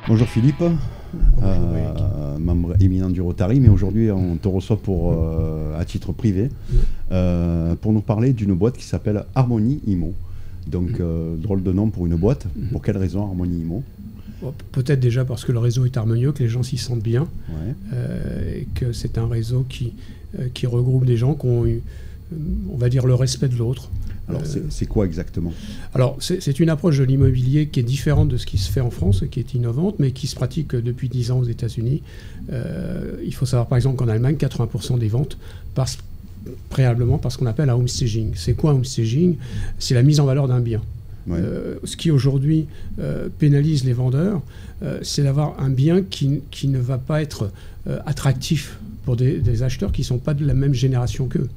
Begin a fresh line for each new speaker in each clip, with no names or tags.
Bonjour Philippe, membre éminent du Rotary, mais aujourd'hui on te reçoit à titre privé pour nous parler d'une boîte qui s'appelle Harmonie Immo. Donc drôle de nom pour une boîte. Pour quelle raison Harmonie Immo?
Peut-être déjà parce que le réseau est harmonieux, que les gens s'y sentent bien, et que c'est un réseau qui regroupe des gens qui ont eu, on va dire, le respect de l'autre.
Alors c'est quoi exactement?
Alors c'est une approche de l'immobilier qui est différente de ce qui se fait en France, qui est innovante, mais qui se pratique depuis 10 ans aux États-Unis. Il faut savoir par exemple qu'en Allemagne, 80% des ventes passent préalablement par ce qu'on appelle un homestaging. C'est quoi un homestaging? C'est la mise en valeur d'un bien. Ouais. Ce qui aujourd'hui pénalise les vendeurs, c'est d'avoir un bien qui ne va pas être attractif pour des acheteurs qui ne sont pas de la même génération qu'eux.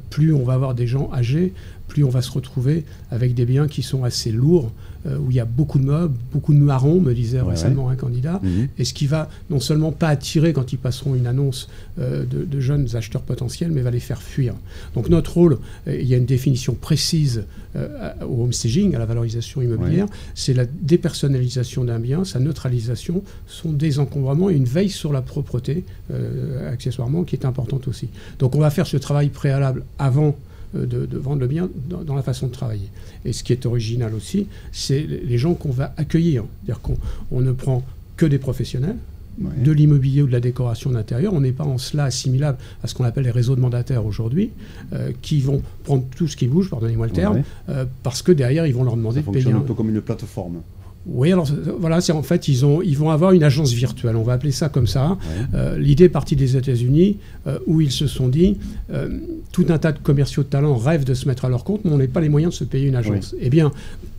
Plus on va avoir des gens âgés, plus on va se retrouver avec des biens qui sont assez lourds, où il y a beaucoup de meubles, beaucoup de marrons, me disait récemment un candidat, et ce qui va non seulement pas attirer quand ils passeront une annonce de jeunes acheteurs potentiels, mais va les faire fuir. Donc notre rôle, il y a une définition précise au homestaging, à la valorisation immobilière, c'est la dépersonnalisation d'un bien, sa neutralisation, son désencombrement et une veille sur la propreté, accessoirement, qui est importante aussi. Donc on va faire ce travail préalable avant de vendre le bien dans la façon de travailler. Et ce qui est original aussi, c'est les gens qu'on va accueillir. C'est-à-dire qu'on ne prend que des professionnels, de l'immobilier ou de la décoration d'intérieur. On n'est pas en cela assimilable à ce qu'on appelle les réseaux de mandataires aujourd'hui, qui vont prendre tout ce qui bouge, pardonnez-moi le terme, parce que derrière, ils vont leur demander de payer. Ça
fonctionne un peu comme une plateforme.
Oui, alors voilà, c'est en fait, ils vont avoir une agence virtuelle, on va appeler ça comme ça. L'idée est partie des États-Unis, où ils se sont dit, tout un tas de commerciaux de talent rêvent de se mettre à leur compte, mais on n'a pas les moyens de se payer une agence. Eh bien,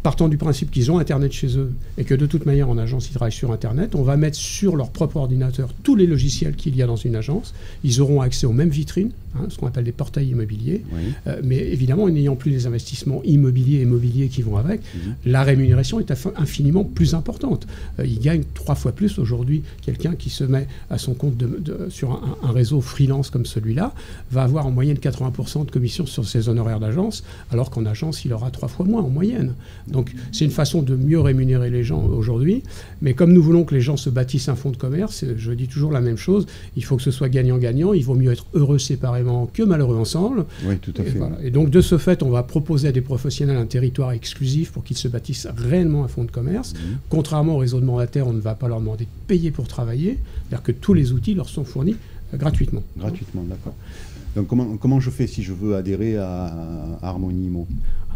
partant du principe qu'ils ont Internet chez eux, et que de toute manière, en agence, ils travaillent sur Internet, on va mettre sur leur propre ordinateur tous les logiciels qu'il y a dans une agence. Ils auront accès aux mêmes vitrines, ce qu'on appelle des portails immobiliers, mais évidemment, en n'ayant plus les investissements immobiliers et mobiliers qui vont avec, la rémunération est infiniment plus importante. Il gagne 3 fois plus aujourd'hui. Quelqu'un qui se met à son compte sur un réseau freelance comme celui-là va avoir en moyenne 80% de commission sur ses honoraires d'agence, alors qu'en agence, il aura 3 fois moins en moyenne. Donc c'est une façon de mieux rémunérer les gens aujourd'hui, mais comme nous voulons que les gens se bâtissent un fonds de commerce, je dis toujours la même chose, il faut que ce soit gagnant-gagnant, il vaut mieux être heureux séparément que malheureux ensemble.
Oui, tout à fait.
Voilà. Et donc de ce fait, on va proposer à des professionnels un territoire exclusif pour qu'ils se bâtissent réellement un fonds de commerce. Contrairement au réseau de mandataires, on ne va pas leur demander de payer pour travailler, c'est-à-dire que tous les outils leur sont fournis gratuitement.
Gratuitement, d'accord. Donc comment je fais si je veux adhérer à Harmonie Immo?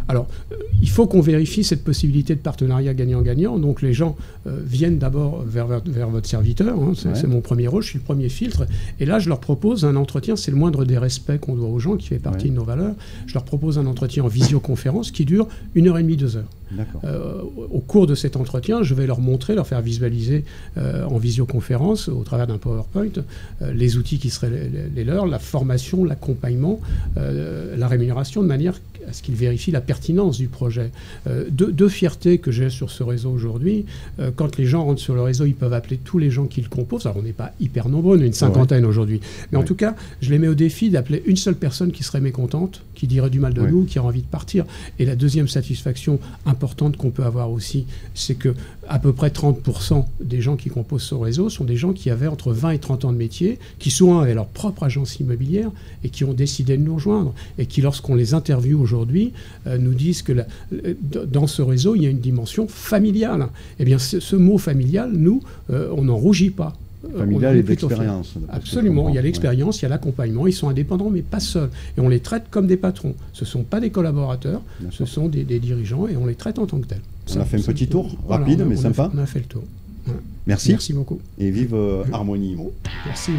Alors, il faut qu'on vérifie cette possibilité de partenariat gagnant-gagnant. Donc, les gens viennent d'abord vers votre serviteur. C'est mon premier rôle, je suis le premier filtre. Et là, je leur propose un entretien. C'est le moindre des respects qu'on doit aux gens, qui fait partie de nos valeurs. Je leur propose un entretien en visioconférence qui dure 1h30, 2 heures. Au cours de cet entretien, je vais leur montrer, leur faire visualiser en visioconférence, au travers d'un PowerPoint, les outils qui seraient les leurs, la formation, l'accompagnement, la rémunération, de manière à ce qu'ils vérifient la pertinence du projet. Deux fiertés que j'ai sur ce réseau aujourd'hui, quand les gens rentrent sur le réseau, ils peuvent appeler tous les gens qui le composent. Alors on n'est pas hyper nombreux, on est une cinquantaine aujourd'hui. Mais en tout cas, je les mets au défi d'appeler une seule personne qui serait mécontente, qui dirait du mal de nous, qui aurait envie de partir. Et la deuxième satisfaction importante qu'on peut avoir aussi, c'est que à peu près 30% des gens qui composent ce réseau sont des gens qui avaient entre 20 et 30 ans de métier, qui souvent avaient leur propre agence immobilière et qui ont décidé de nous rejoindre. Et qui, lorsqu'on les interviewe aujourd'hui, nous disent que dans ce réseau, il y a une dimension familiale. Eh bien, ce mot familial, nous, on n'en rougit pas.
Familial et d'expérience.
Absolument, il y a l'expérience, il y a l'accompagnement, ils sont indépendants mais pas seuls. Et on les traite comme des patrons. Ce ne sont pas des collaborateurs, ce sont des dirigeants et on les traite en tant que tels.
On a fait un petit tour, rapide mais sympa.
On a fait le tour.
Merci.
Merci beaucoup.
Et vive Harmonie Immo.
Merci.